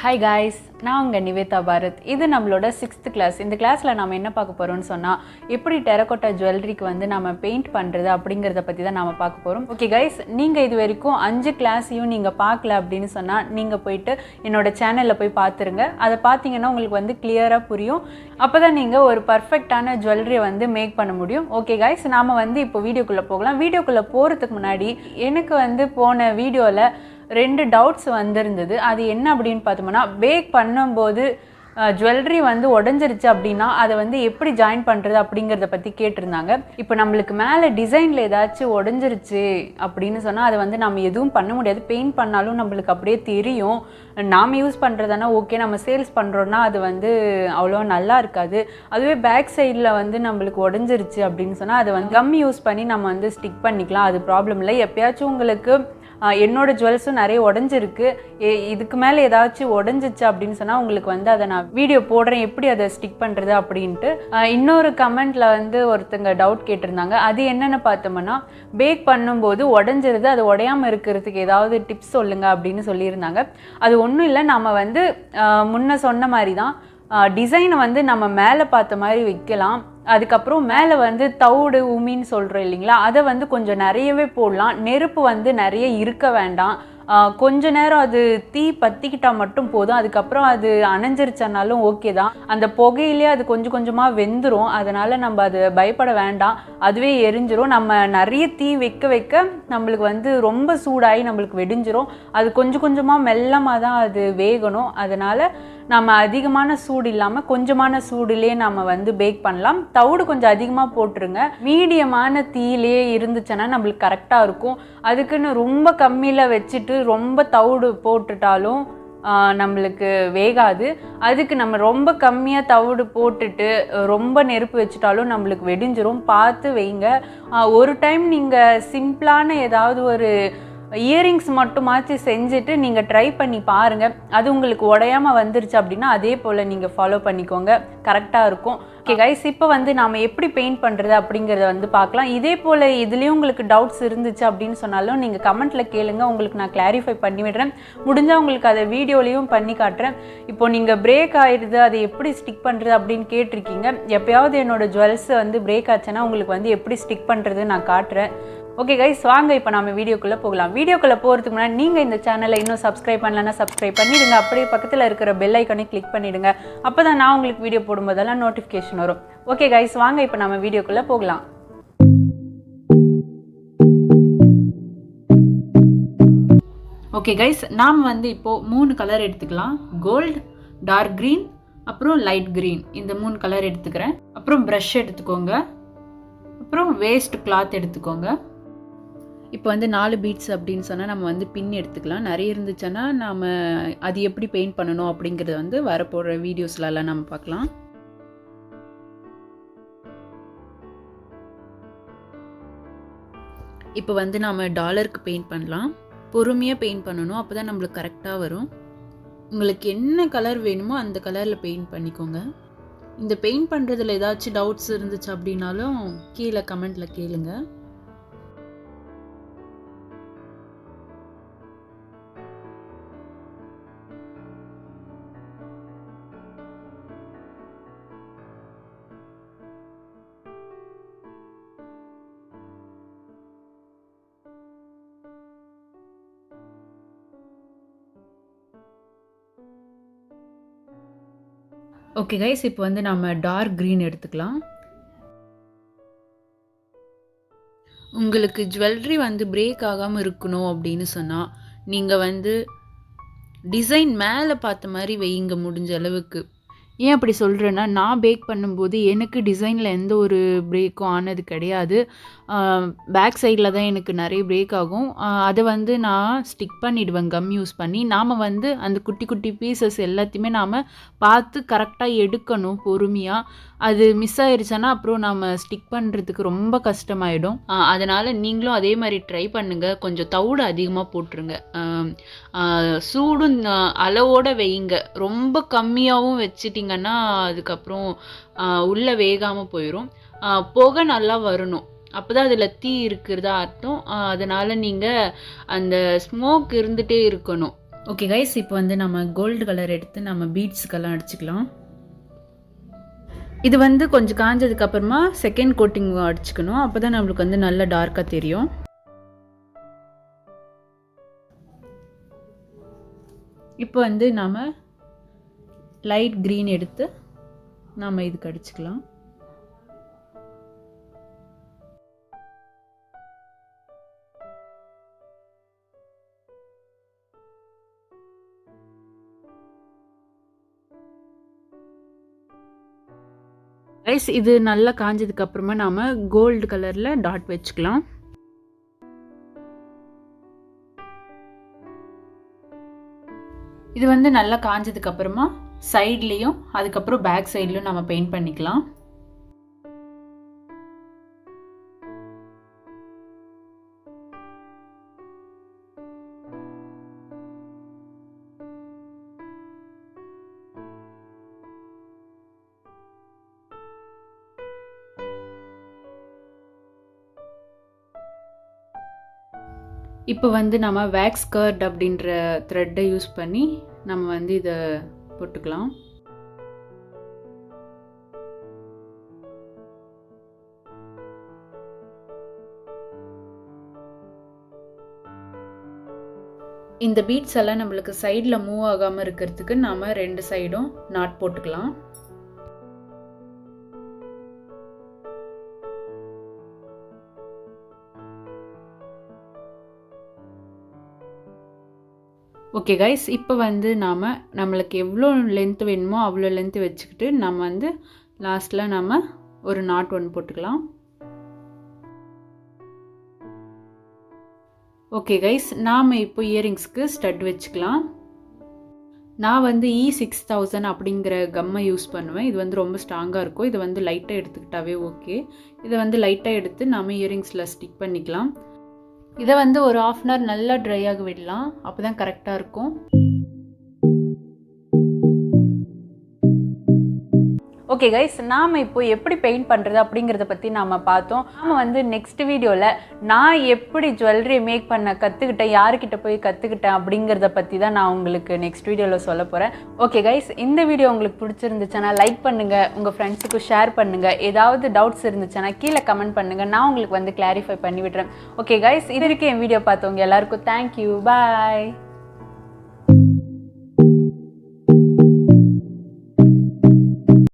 Hi guys, நான் உங்க நிவேதா பாரத். இது நம்மளோட 6th class. இந்த கிளாஸ்ல நாம என்ன பார்க்க போறோம்னு சொன்னா எப்படி டெரகோட்டா ஜுவல்லரிக்கு வந்து நாம பெயிண்ட் பண்றது அப்படிங்கறத பத்தி தான் நாம பார்க்க போறோம். ஓகே गाइस, நீங்க இது வரைக்கும் 5 கிளாஸையும் நீங்க பார்க்கல அப்படினு சொன்னா நீங்க போய்ட்டு என்னோட சேனல்ல போய் பாத்துருங்க. அத பாத்தீங்கன்னா உங்களுக்கு வந்து கிளியரா புரியும். அப்பதான் நீங்க ஒரு பெர்ஃபெக்ட்டான ஜுவல்லரி வந்து மேக் பண்ண முடியும். ஓகே गाइस, நாம வந்து இப்போ வீடியோக்குள்ள போகலாம். வீடியோக்குள்ள போறதுக்கு முன்னாடி எனக்கு வந்து போன வீடியோல ரெண்டு டவுட்ஸ் வந்திருந்தது. அது என்ன அப்படின்னு பார்த்தோம்னா, பேக் பண்ணும்போது ஜுவல்லரி வந்து உடஞ்சிருச்சு அப்படின்னா அதை வந்து எப்படி ஜாயின் பண்ணுறது அப்படிங்கிறத பற்றி கேட்டிருந்தாங்க. இப்போ நம்மளுக்கு மேலே டிசைனில் ஏதாச்சும் உடஞ்சிருச்சு அப்படின்னு சொன்னால் அதை வந்து நம்ம எதுவும் பண்ண முடியாது. பெயிண்ட் பண்ணாலும் நம்மளுக்கு அப்படியே தெரியும். நாம் யூஸ் பண்ணுறதுனா ஓகே, நம்ம சேல்ஸ் பண்ணுறோன்னா அது வந்து அவ்வளோ நல்லா இருக்காது. அதுவே பேக் சைடில் வந்து நம்மளுக்கு உடஞ்சிருச்சு அப்படின்னு சொன்னால் அதை வந்து கம் யூஸ் பண்ணி நம்ம வந்து ஸ்டிக் பண்ணிக்கலாம். அது ப்ராப்ளம் இல்லை. எப்பயாச்சும் உங்களுக்கு என்னோட ஜுவல்ஸும் நிறைய உடஞ்சிருக்கு, இதுக்கு மேலே ஏதாச்சும் உடஞ்சிச்சு அப்படின்னு சொன்னால் உங்களுக்கு வந்து அதை நான் வீடியோ போடுறேன் எப்படி அதை ஸ்டிக் பண்ணுறது அப்படின்ட்டு. இன்னொரு கமெண்ட்டில் வந்து ஒருத்தங்க டவுட் கேட்டிருந்தாங்க. அது என்னென்னு பார்த்தோம்னா, பேக் பண்ணும்போது உடஞ்சிருது, அது உடையாமல் இருக்கிறதுக்கு ஏதாவது டிப்ஸ் சொல்லுங்கள் அப்படின்னு சொல்லியிருந்தாங்க. அது ஒன்றும் இல்லை, நம்ம வந்து முன்ன சொன்ன மாதிரி தான் டிசைனை வந்து நம்ம மேலே பார்த்த மாதிரி வைக்கலாம். அதுக்கப்புறம் மேலே வந்து தவுடு உமின்னு சொல்கிறோம் இல்லைங்களா, அதை வந்து கொஞ்சம் நிறையவே போடலாம். நெருப்பு வந்து நிறைய இருக்க வேண்டாம். கொஞ்ச நேரம் அது தீ பற்றிக்கிட்டால் மட்டும் போதும். அதுக்கப்புறம் அது அணைஞ்சிருச்சனாலும் ஓகே தான். அந்த புகையிலே அது கொஞ்சம் கொஞ்சமாக வெந்துடும். அதனால் நம்ம அது பயப்பட வேண்டாம், அதுவே எரிஞ்சிரும். நம்ம நிறைய தீ வைக்க வைக்க நம்மளுக்கு வந்து ரொம்ப சூடாகி நம்மளுக்கு வெடிஞ்சிரும். அது கொஞ்சம் கொஞ்சமாக மெல்லமாக தான் அது வேகணும். அதனால் நம்ம அதிகமான சூடு இல்லாமல் கொஞ்சமான சூடுலேயே நம்ம வந்து பேக் பண்ணலாம். தவுடு கொஞ்சம் அதிகமாக போட்டுருங்க. மீடியமான தீயிலே இருந்துச்சுன்னா நம்மளுக்கு கரெக்டாக இருக்கும். அதுக்குன்னு ரொம்ப கம்மியில் வச்சுட்டு ரொம்ப தவுடு போட்டுட்டாலும் நம்மளுக்கு வேகாது. அதுக்கு நம்ம ரொம்ப கம்மியாக தவிடு போட்டுட்டு ரொம்ப நெருப்பு வச்சுட்டாலும் நம்மளுக்கு வெடிஞ்சிரும். பார்த்து வைங்க. ஒரு டைம் நீங்கள் சிம்பிளான ஏதாவது ஒரு இயரிங்ஸ் மட்டுமாச்சு செஞ்சுட்டு நீங்கள் ட்ரை பண்ணி பாருங்கள். அது உங்களுக்கு உடையாமல் வந்துருச்சு அப்படின்னா அதே போல் நீங்கள் ஃபாலோ பண்ணிக்கோங்க, கரெக்டாக இருக்கும். ஓகே கைஸ், இப்போ வந்து நாம் எப்படி பெயிண்ட் பண்ணுறது அப்படிங்கிறத வந்து பார்க்கலாம். இதே போல் இதுலேயும் உங்களுக்கு டவுட்ஸ் இருந்துச்சு அப்படின்னு சொன்னாலும் நீங்கள் கமெண்ட்டில் கேளுங்க, உங்களுக்கு நான் கிளாரிஃபை பண்ணி விடுறேன். முடிஞ்சால் உங்களுக்கு அதை வீடியோலையும் பண்ணி காட்டுறேன். இப்போ நீங்கள் பிரேக் ஆகிடுது, அதை எப்படி ஸ்டிக் பண்ணுறது அப்படின்னு கேட்டிருக்கீங்க. எப்போயாவது என்னோடய ஜுவல்ஸ் வந்து பிரேக் ஆச்சுன்னா உங்களுக்கு வந்து எப்படி ஸ்டிக் பண்ணுறது நான் காட்டுறேன். ஓகே கைஸ், வாங்க இப்போ நம்ம வீடியோக்குள்ளே போகலாம். வீடியோக்குள்ளே போகிறதுக்கு முன்னாடி நீங்கள் இந்த சேனலை இன்னும் சப்ஸ்கிரைப் பண்ணலன்னா சப்ஸ்கிரைப் பண்ணிவிடுங்க. அப்படியே பக்கத்தில் இருக்கிற பெல் ஐக்கானே கிளிக் பண்ணிவிடுங்க. அப்போ தான் நான் உங்களுக்கு வீடியோ போடும்போதெல்லாம் நோட்டிஃபிகேஷன் வரும். ஓகே கைஸ், வாங்க இப்போ நம்ம வீடியோக்குள்ளே போகலாம். ஓகே கைஸ், நாம் வந்து இப்போது 3 கலர் எடுத்துக்கலாம். கோல்டு, டார்க் க்ரீன், அப்புறம் லைட் க்ரீன். இந்த 3 கலர் எடுத்துக்கிறேன். அப்புறம் ப்ரஷ் எடுத்துக்கோங்க. அப்புறம் வேஸ்ட் கிளாத் எடுத்துக்கோங்க. இப்போ வந்து 4 பீட்ஸ் அப்படின்னு சொன்னால் நம்ம வந்து பின் எடுத்துக்கலாம். நிறைய இருந்துச்சுன்னா நாம் அது எப்படி பெயிண்ட் பண்ணணும் அப்படிங்கிறத வந்து வரப்போகிற வீடியோஸ்லலாம் நம்ம பார்க்கலாம். இப்போ வந்து நாம் டாலருக்கு பெயிண்ட் பண்ணலாம். பொறுமையாக பெயிண்ட் பண்ணணும், அப்போ தான் நம்மளுக்கு கரெக்டாக வரும். உங்களுக்கு என்ன கலர் வேணுமோ அந்த கலரில் பெயிண்ட் பண்ணிக்கோங்க. இந்த பெயிண்ட் பண்ணுறதுல ஏதாச்சும் டவுட்ஸ் இருந்துச்சு அப்படின்னாலும் கீழே கமெண்ட்டில் கேளுங்க. ஓகே கைஸ், இப்போ வந்து நம்ம டார்க் க்ரீன் எடுத்துக்கலாம். உங்களுக்கு ஜுவல்லரி வந்து பிரேக் ஆகாமல் இருக்கணும் அப்படின்னு சொன்னால் நீங்கள் வந்து டிசைன் மேலே பார்த்த மாதிரி வைங்க முடிஞ்ச அளவுக்கு. ஏன் அப்படி சொல்கிறேன்னா, நான் பேக் பண்ணும்போது எனக்கு டிசைனில் எந்த ஒரு பிரேக்கும் ஆனது கிடையாது. பேக் சைடில் தான் எனக்கு நிறைய பிரேக் ஆகும். அதை வந்து நான் ஸ்டிக் பண்ணிவிடுவேன் கம் யூஸ் பண்ணி. நாம் வந்து அந்த குட்டி குட்டி பீசஸ் எல்லாத்தையுமே நாம் பார்த்து கரெக்டாக எடுக்கணும் பொறுமையாக. அது மிஸ் ஆயிடுச்சுன்னா அப்புறம் நம்ம ஸ்டிக் பண்ணுறதுக்கு ரொம்ப கஷ்டமாயிடும். அதனால் நீங்களும் அதே மாதிரி ட்ரை பண்ணுங்கள். கொஞ்சம் தவுடு அதிகமாக போட்டுருங்க. சூடும் அளவோடு வைங்க. ரொம்ப கம்மியாகவும் வச்சிட்டிங்கன்னா அதுக்கப்புறம் உள்ளே வேகாமல் போயிடும். புகை நல்லா வரணும், அப்போ தான் அதில் தீ இருக்கிறதா அர்த்தம். அதனால் நீங்கள் அந்த ஸ்மோக் இருந்துகிட்டே இருக்கணும். ஓகே கைஸ், இப்போ வந்து நம்ம கோல்டு கலர் எடுத்து நம்ம பீட்ஸுக்கெல்லாம் அடிச்சுக்கலாம். இது வந்து கொஞ்சம் காஞ்சதுக்கப்புறமா செகண்ட் கோட்டிங் அடிச்சுக்கணும். அப்போ தான் நம்மளுக்கு வந்து நல்ல டார்க்காக தெரியும். இப்போ வந்து நாம் லைட் க்ரீன் எடுத்து நாம் இதுக்கு அடிச்சுக்கலாம். ரைஸ் இது நல்லா காஞ்சதுக்கு அப்புறமா நாம கோல்டு கலர்ல டாட் வச்சுக்கலாம். இது வந்து நல்லா காஞ்சதுக்கு அப்புறமா சைட்லயும் அதுக்கப்புறம் பேக் சைட்லயும் நம்ம பெயிண்ட் பண்ணிக்கலாம். இப்போ வந்து நம்ம வேக்ஸ் கர்ட் அப்படின்ற த்ரெட்டை யூஸ் பண்ணி நம்ம வந்து இதை போட்டுக்கலாம். இந்த பீட்ஸ் எல்லாம் நம்மளுக்கு சைடில் மூவ் ஆகாமல் இருக்கிறதுக்கு நாம் 2 சைடும் நாட் போட்டுக்கலாம். ஓகே கைஸ், இப்போ வந்து நம்மளுக்கு எவ்வளோ லென்த் வேணுமோ அவ்வளோ லென்த்து வச்சுக்கிட்டு நம்ம வந்து லாஸ்ட்டில் நம்ம ஒரு நாட் ஒன்று போட்டுக்கலாம். ஓகே கைஸ், நாம் இப்போ இயரிங்ஸ்க்கு ஸ்டட் வச்சுக்கலாம். நான் வந்து E6000 அப்படிங்கிற கம்மை யூஸ் பண்ணுவேன். இது வந்து ரொம்ப ஸ்ட்ராங்காக இருக்கும். இதை வந்து லைட்டாக எடுத்துக்கிட்டாவே ஓகே. இதை வந்து லைட்டாக எடுத்து நம்ம இயரிங்ஸில் ஸ்டிக் பண்ணிக்கலாம். இதை வந்து ஒரு 1/2 hour நல்லா ட்ரை ஆக விடலாம். அப்போ தான் கரெக்டாக இருக்கும். ஓகே கைஸ், நாம் இப்போ எப்படி பெயிண்ட் பண்ணுறது அப்படிங்கிறத பற்றி நாம் பார்த்தோம். நாம் வந்து நெக்ஸ்ட் வீடியோவில் நான் எப்படி ஜுவல்லரி மேக் பண்ண கற்றுக்கிட்டேன், யாருக்கிட்ட போய் கற்றுக்கிட்டேன் அப்படிங்கிறத பற்றி தான் நான் உங்களுக்கு நெக்ஸ்ட் வீடியோவில் சொல்ல போகிறேன். ஓகே கைஸ், இந்த வீடியோ உங்களுக்கு பிடிச்சிருந்துச்சுன்னா லைக் பண்ணுங்கள், உங்கள் ஃப்ரெண்ட்ஸுக்கு ஷேர் பண்ணுங்கள். ஏதாவது டவுட்ஸ் இருந்துச்சுன்னா கீழே கமெண்ட் பண்ணுங்கள், நான் உங்களுக்கு வந்து கிளாரிஃபை பண்ணி விடுறேன். ஓகே கைஸ், இது வரைக்கும் என் வீடியோ பார்த்தவங்க எல்லாருக்கும் தேங்க்யூ, பாய்.